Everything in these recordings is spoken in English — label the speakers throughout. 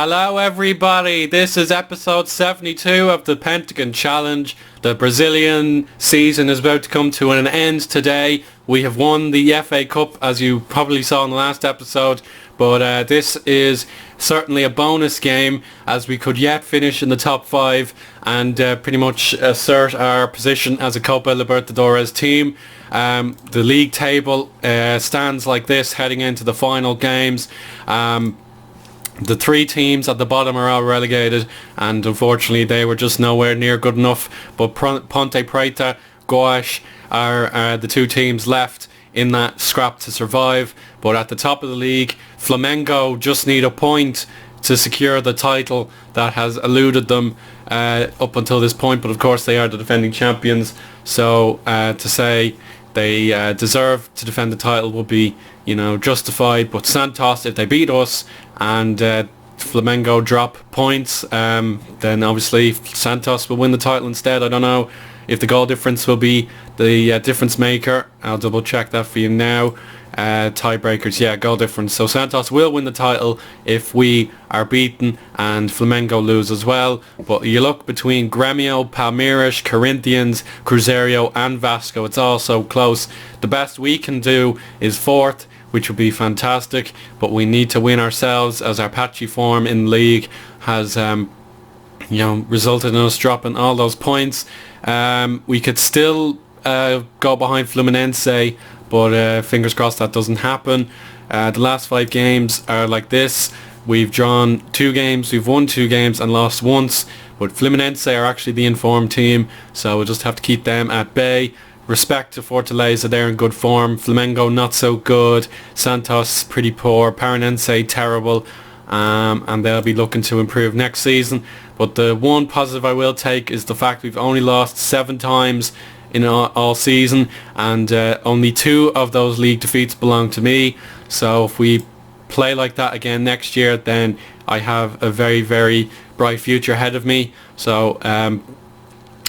Speaker 1: Hello everybody, this is episode 72 of the Pentagon Challenge. The Brazilian season is about to come to an end today. We have won the FA Cup, as you probably saw in the last episode, but this is certainly a bonus game as we could yet finish in the top 5 and pretty much assert our position as a Copa Libertadores team. The league table stands like this heading into the final games. The 3 teams at the bottom are all relegated, and unfortunately they were just nowhere near good enough. But Ponte Preta, Goiás are the 2 teams left in that scrap to survive. But at the top of the league, Flamengo just need a point to secure the title that has eluded them up until this point. But of course they are the defending champions, so to say they deserve to defend the title would be, justified. But Santos, if they beat us and Flamengo drop points, then obviously Santos will win the title instead. I don't know if the goal difference will be the difference maker. I'll double check that for you now. Tiebreakers, yeah, goal difference. So Santos will win the title if we are beaten and Flamengo lose as well. But you look between Grêmio, Palmeiras, Corinthians, Cruzeiro and Vasco, it's all so close. The best we can do is 4th, which would be fantastic, but we need to win ourselves, as our patchy form in the league has resulted in us dropping all those points. We could still go behind Fluminense, but fingers crossed that doesn't happen. The last 5 games are like this. We've drawn 2 games, we've won 2 games and lost once, but Fluminense are actually the informed team, so we'll just have to keep them at bay. Respect to Fortaleza, they're in good form. Flamengo not so good. Santos pretty poor. Paranense terrible. And they'll be looking to improve next season. But the one positive I will take is the fact we've only lost 7 times in all season, and only 2 of those league defeats belong to me. So if we play like that again next year, then I have a very, very bright future ahead of me. So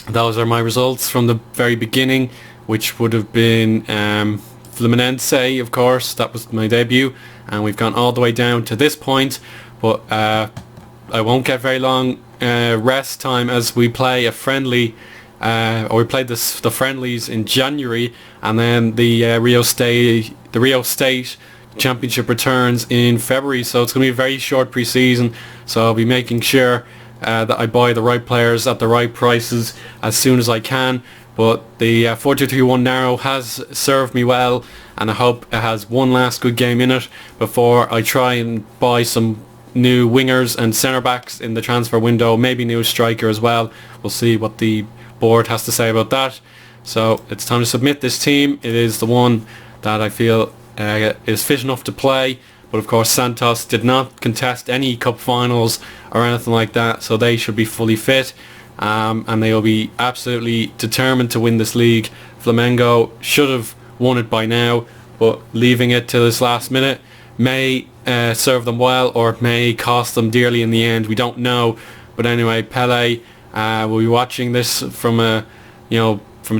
Speaker 1: those are my results from the very beginning, which would have been Fluminense, of course. That was my debut, and we've gone all the way down to this point. But I won't get very long rest time, as we play a friendly, or we played the friendlies in January, and then the Rio State Championship returns in February. So it's going to be a very short pre-season. So I'll be making sure that I buy the right players at the right prices as soon as I can. But the 4-2-3-1 narrow has served me well, and I hope it has one last good game in it before I try and buy some new wingers and centre backs in the transfer window, maybe new striker as well. We'll see what the board has to say about that. So it's time to submit this team. It is the one that I feel is fit enough to play. But of course Santos did not contest any cup finals or anything like that, so they should be fully fit, and they will be absolutely determined to win this league. Flamengo should have won it by now, but leaving it to this last minute may serve them well, or it may cost them dearly in the end. We don't know. But anyway, Pele will be watching this from a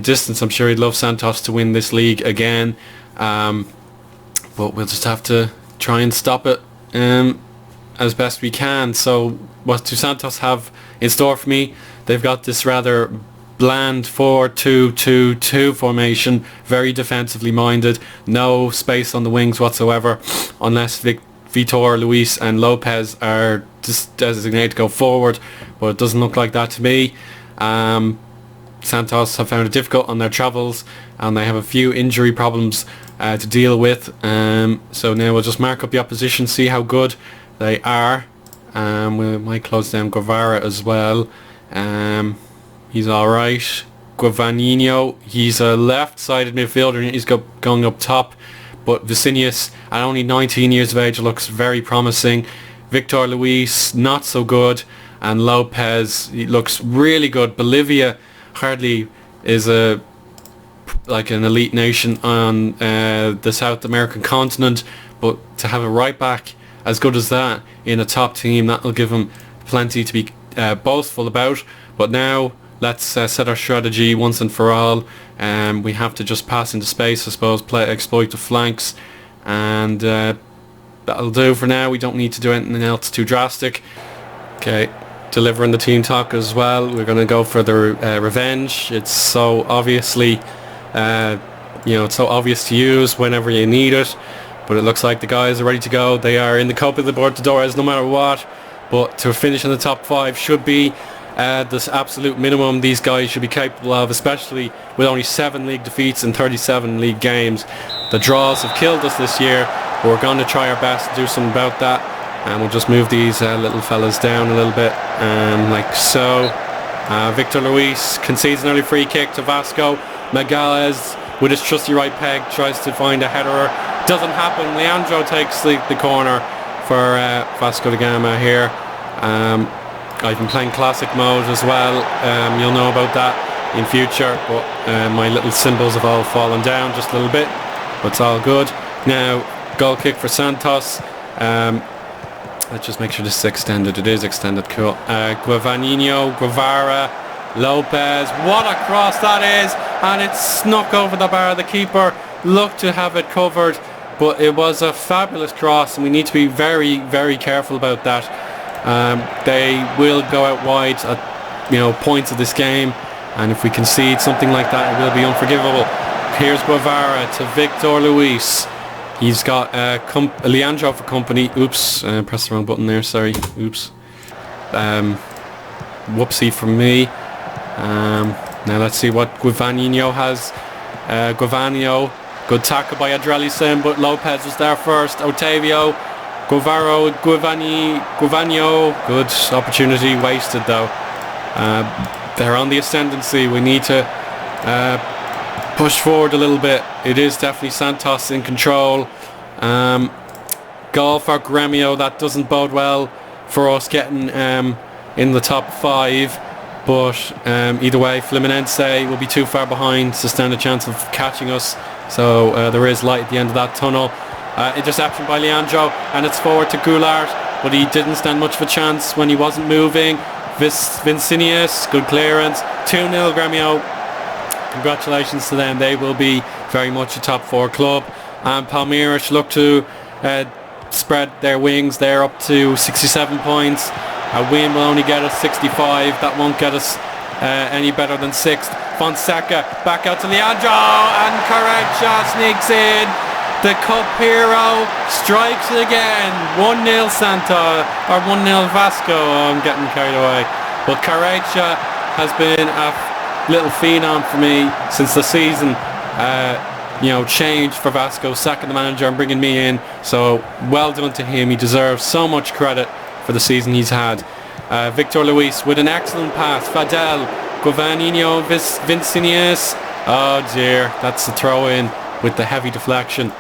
Speaker 1: distance. I'm sure he'd love Santos to win this league again, but we'll just have to try and stop it as best we can. So what do Santos have in store for me? They've got this rather bland 4-2-2-2 formation, very defensively minded, no space on the wings whatsoever, unless Vitor, Luis and Lopez are just designated to go forward, but it doesn't look like that to me. Santos have found it difficult on their travels, and they have a few injury problems to deal with. So now we'll just mark up the opposition, see how good they are. We might close down Guevara as well. He's alright. Guavaninho, he's a left-sided midfielder and he's going up top. But Vicinius, at only 19 years of age, looks very promising. Victor Luis, not so good. And Lopez, he looks really good. Bolivia hardly is like an elite nation on the South American continent, but to have a right back as good as that in a top team, that'll give him plenty to be boastful about. But now let's set our strategy once and for all. We have to just pass into space, I suppose, exploit the flanks, and that'll do for now. We don't need to do anything else too drastic. Okay, delivering the team talk as well. We're going to go for the revenge. It's so obviously, it's so obvious to use whenever you need it. But it looks like the guys are ready to go. They are in the Copa Libertadores no matter what. But to finish in the top 5 should be this absolute minimum these guys should be capable of, especially with only 7 league defeats and 37 league games. The draws have killed us this year, but we're going to try our best to do something about that. And we'll just move these little fellas down a little bit, like so. Victor Luis concedes an early free kick to Vasco. Magalhães with his trusty right peg tries to find a header. Doesn't happen. Leandro takes the corner for Vasco da Gama here. I've been playing classic mode as well. You'll know about that in future, but my little symbols have all fallen down just a little bit, but it's all good. Now, goal kick for Santos. Let's just make sure this is extended. It is extended, cool. Guevara, Lopez. What a cross that is! And it snuck over the bar. The keeper looked to have it covered, but it was a fabulous cross, and we need to be very, very careful about that. They will go out wide at points of this game, and if we concede something like that, it will be unforgivable. Here's Guevara to Victor Luis. He's got Leandro for company. Oops, pressed the wrong button there, sorry. Oops. Whoopsie from me. Now let's see what Guivanino has. Guivanio, good tackle by Adrelison, but Lopez was there first. Otavio, Guevaro, Guivanio, good opportunity wasted though. They're on the ascendancy. We need to push forward a little bit. It is definitely Santos in control. Goal for Gremio. That doesn't bode well for us getting in the top 5. But either way, Fluminense will be too far behind to stand a chance of catching us. So there is light at the end of that tunnel. Interception by Leandro, and it's forward to Goulart, but he didn't stand much of a chance when he wasn't moving. Vincinius, good clearance. 2-0 Gremio. Congratulations to them. They will be very much a top 4 club. And Palmeiras look to spread their wings. They're up to 67 points. A win will only get us 65. That won't get us any better than 6th. Fonseca back out to Leandro, and Correia sneaks in. The Cup hero strikes again. 1-0 Santos, or 1-0 Vasco. Oh, I'm getting carried away. But Correia has been a little phenom for me since the season changed for Vasco, sacking the manager and bringing me in. So well done to him. He deserves so much credit for the season he's had. Victor Luis with an excellent pass. Fadel, Guivanino, Vincinius. Oh dear, that's the throw in with the heavy deflection.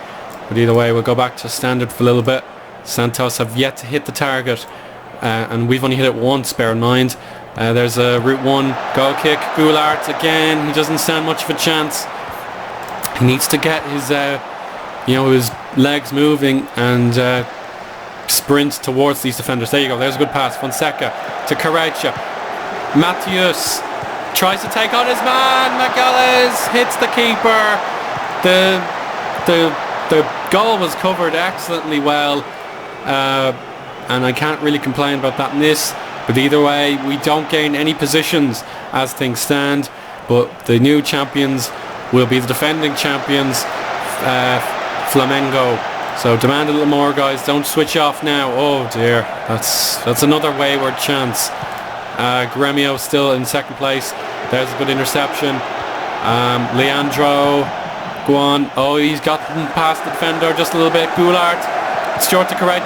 Speaker 1: But either way, we'll go back to standard for a little bit. Santos have yet to hit the target, and we've only hit it once, bear in mind. There's a Route 1 goal kick. Goulart again, he doesn't stand much of a chance. He needs to get his his legs moving and sprint towards these defenders. There you go, there's a good pass. Fonseca to Correia. Matheus tries to take on his man. Magalhães hits the keeper. The goal was covered excellently well, and I can't really complain about that miss. But either way, we don't gain any positions as things stand. But the new champions will be the defending champions, Flamengo. So demand a little more, guys. Don't switch off now. Oh dear, that's another wayward chance. Gremio still in 2nd place. There's a good interception. Leandro, go on. Oh, he's gotten past the defender just a little bit. Goulart, it's short to Correia,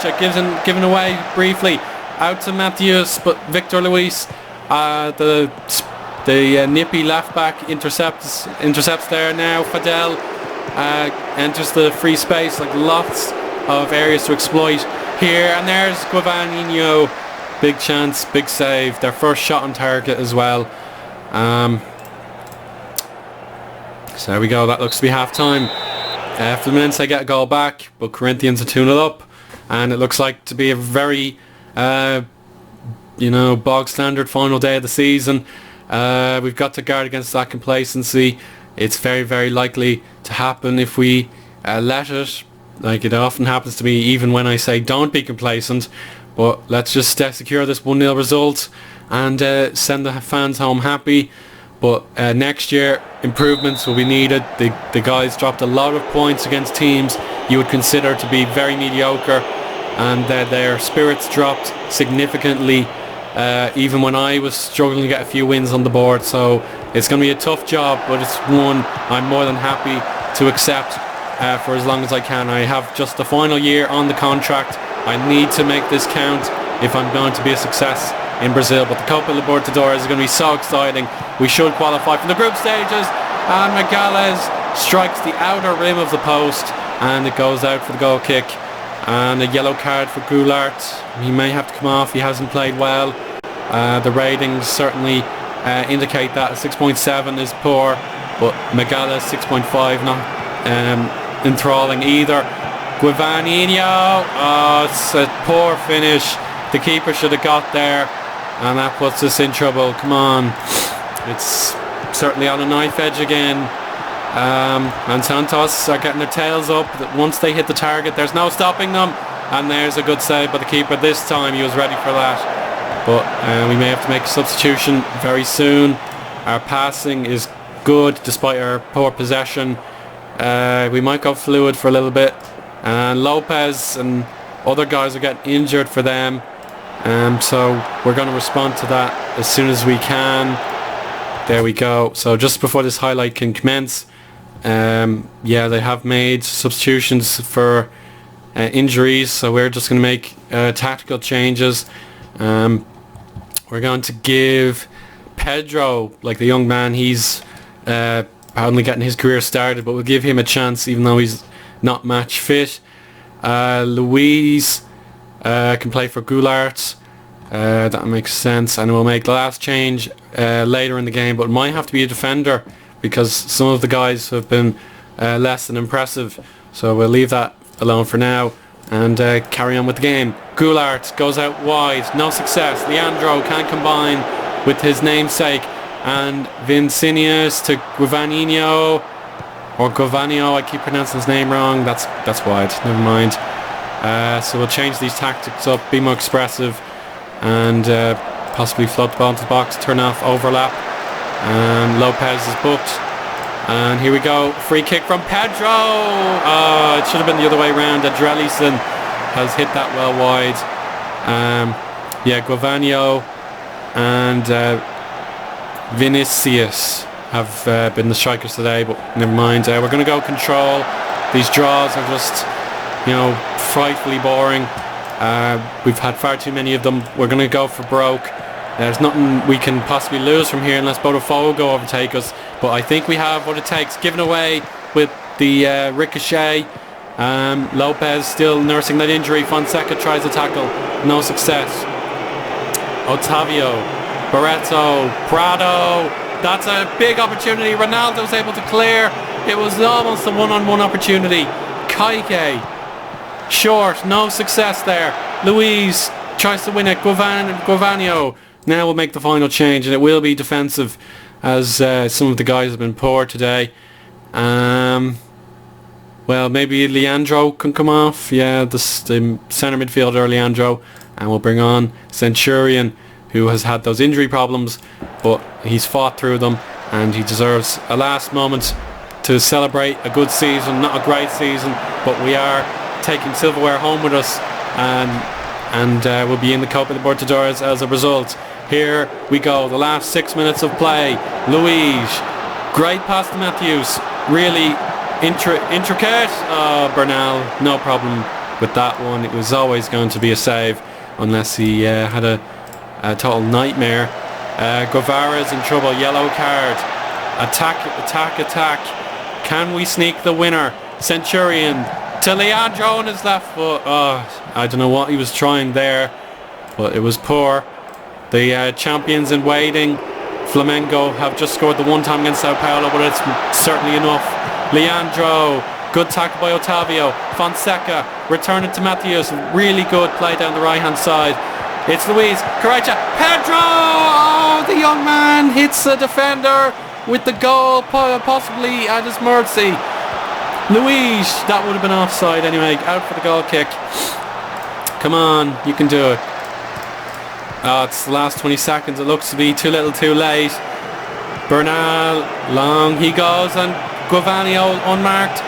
Speaker 1: given away briefly. Out to Matheus, but Victor Luis, the nippy left back intercepts there now. Fadel enters the free space, like lots of areas to exploit here, and there's Guivanino. Big chance, big save, their first shot on target as well. So there we go, that looks to be half time. Fluminense get a goal back, but Corinthians are 2-0 up, and it looks like to be a very bog standard final day of the season. We've got to guard against that complacency. It's very, very likely to happen if we let it. like it often happens to me, even when I say don't be complacent. But let's just secure this 1-0 result and send the fans home happy. But next year, improvements will be needed. The guys dropped a lot of points against teams you would consider to be very mediocre, and their spirits dropped significantly, even when I was struggling to get a few wins on the board. So it's going to be a tough job, but it's one I'm more than happy to accept for as long as I can. I have just the final year on the contract. I need to make this count if I'm going to be a success in Brazil. But the Copa Libertadores is going to be so exciting. We should qualify for the group stages, and Magalhães strikes the outer rim of the post, and it goes out for the goal kick. And a yellow card for Goulart. He may have to come off. He hasn't played well. The ratings certainly indicate that 6.7 is poor, but Magalhães 6.5 not enthralling either. Guivaninho, oh, it's a poor finish. The keeper should have got there, and that puts us in trouble. Come on, it's certainly on a knife edge again. And Santos are getting their tails up. Once they hit the target, there's no stopping them, and there's a good save by the keeper. This time he was ready for that, but we may have to make a substitution very soon. Our passing is good despite our poor possession. We might go fluid for a little bit, and Lopez and other guys are getting injured for them, so we're going to respond to that as soon as we can. There we go. So just before this highlight can commence, yeah, they have made substitutions for injuries, so we're just going to make tactical changes. We're going to give Pedro, like the young man, he's only getting his career started, but we'll give him a chance even though he's not match fit. Luis can play for Goulart. That makes sense, and we'll make the last change later in the game, but it might have to be a defender because some of the guys have been less than impressive, so we'll leave that alone for now and carry on with the game. Goulart goes out wide, no success. Leandro can't combine with his namesake, and Vincinius to Guivaninho, or Guivanio, I keep pronouncing his name wrong. That's wide, never mind. So we'll change these tactics up, be more expressive, and possibly float the ball into the box, turn off overlap. And Lopez is booked, and here we go, free kick from Pedro. Oh, it should have been the other way around. Adrelison has hit that well wide. Yeah, Guivanio and Vinicius have been the strikers today, but never mind. We're going to go control. These draws are just, frightfully boring. We've had far too many of them. We're going to go for broke. There's nothing we can possibly lose from here unless Botafogo overtake us, but I think we have what it takes. Given away with the ricochet. Lopez still nursing that injury. Fonseca tries to tackle, no success. Otavio, Barreto, Prado, that's a big opportunity. Ronaldo's able to clear. It was almost a one-on-one opportunity. Kaike, short, no success there. Luis tries to win it. Guivanio now will make the final change, and it will be defensive as some of the guys have been poor today. Well, maybe Leandro can come off. Yeah, the centre midfielder Leandro, and we'll bring on Centurion, who has had those injury problems, but he's fought through them, and he deserves a last moment to celebrate a good season. Not a great season, but we are taking silverware home with us, and we'll be in the Copa Libertadores as a result. Here we go, the last 6 minutes of play. Luis, great pass to Matthews, really intricate. Bernal, no problem with that one. It was always going to be a save unless he had a total nightmare. Guevara's in trouble, yellow card. Attack. Can we sneak the winner? Centurion to Leandro on his left foot. I don't know what he was trying there, but it was poor. The champions in waiting, Flamengo, have just scored the one time against Sao Paulo, but it's certainly enough. Leandro, good tackle by Otavio. Fonseca, return it to Matthews. Really good play down the right hand side. It's Luis, Correia, Pedro! Oh, the young man hits a defender with the goal possibly at his mercy. Luis, that would have been offside anyway. Out for the goal kick. Come on, you can do it. Oh, it's the last 20 seconds. It looks to be too little too late. Bernal, long he goes, and Guavanio unmarked.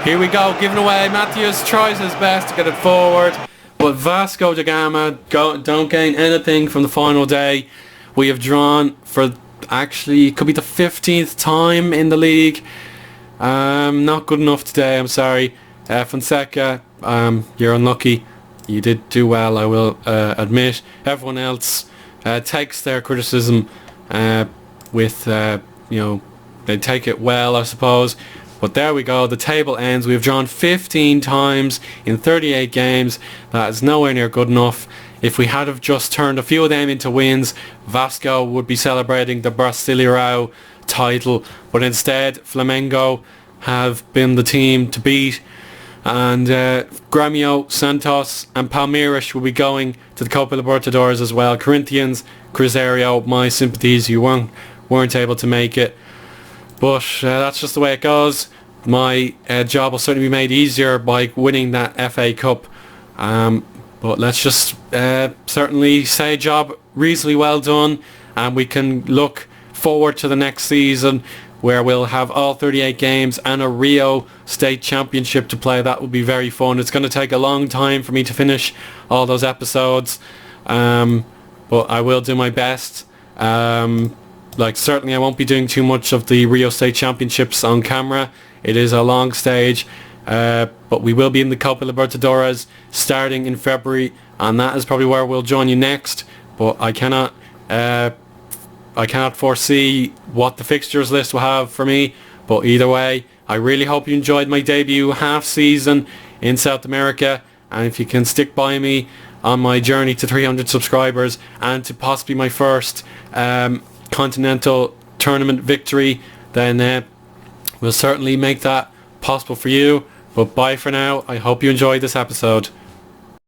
Speaker 1: Here we go, giving away. Matthews tries his best to get it forward, but Vasco da Gama don't gain anything from the final day. We have drawn for, actually, it could be the 15th time in the league. Not good enough today, I'm sorry. Fonseca, you're unlucky. You did do well, I will admit. Everyone else takes their criticism with, they take it well, I suppose. But there we go, the table ends. We've drawn 15 times in 38 games. That is nowhere near good enough. If we had have just turned a few of them into wins, Vasco would be celebrating the Brasileirão title. But instead, Flamengo have been the team to beat. And Grêmio, Santos and Palmeiras will be going to the Copa Libertadores as well. Corinthians, Cruzeiro, my sympathies, you weren't able to make it. But that's just the way it goes. My job will certainly be made easier by winning that FA Cup. But let's just certainly say job reasonably well done, and we can look forward to the next season where we'll have all 38 games and a Rio State Championship to play. That will be very fun. It's going to take a long time for me to finish all those episodes, but I will do my best. Certainly I won't be doing too much of the Rio State Championships on camera. It is a long stage, but we will be in the Copa Libertadores starting in February, and that is probably where we'll join you next. But I cannot foresee what the fixtures list will have for me. But either way, I really hope you enjoyed my debut half season in South America, and if you can stick by me on my journey to 300 subscribers and to possibly my first continental tournament victory, then we'll certainly make that possible for you. But bye for now. I hope you enjoyed this episode.